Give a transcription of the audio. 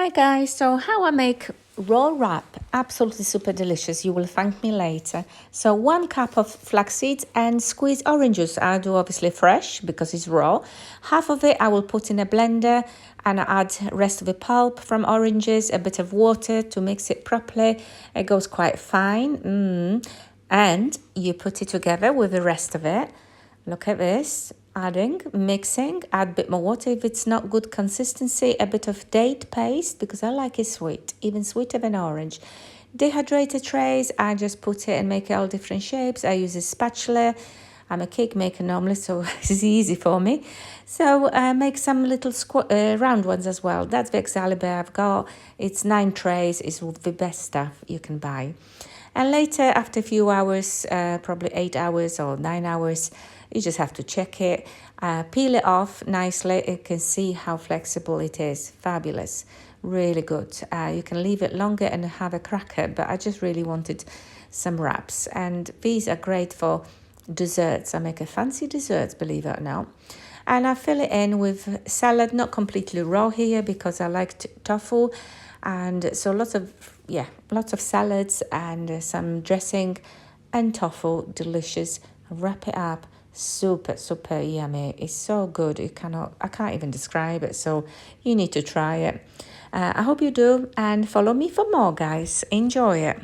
Hi guys, so how I make roll wrap, absolutely super delicious. You will thank me later. So 1 cup of flax seeds and squeezed orange juice. I do obviously fresh because it's raw. Half of it I will put in a blender and I add rest of the pulp from oranges, a bit of water to mix it properly. It goes quite fine. And you put it together with the rest of it. Look at this, adding, mixing, add a bit more water if it's not good consistency, a bit of date paste because I like it sweet, even sweeter than orange. Dehydrator trays, I just put it and make it all different shapes. I use a spatula. I'm a cake maker normally, so it's easy for me. So I make some little round ones as well. That's the Excalibur I've got. It's 9 trays. It's the best stuff you can buy. And later, after a few hours, probably 8 hours or 9 hours, you just have to check it, peel it off nicely. You can see how flexible it is. Fabulous, really good. You can leave it longer and have a cracker, but I just really wanted some wraps. And these are great for desserts. I make a fancy desserts, believe it or not. And I fill it in with salad, not completely raw here because I like tofu. And so lots of salads and some dressing and tofu, delicious. Wrap it up, super yummy. It's so good. I can't even describe it. So you need to try it. I hope you do, and follow me for more, guys. Enjoy it.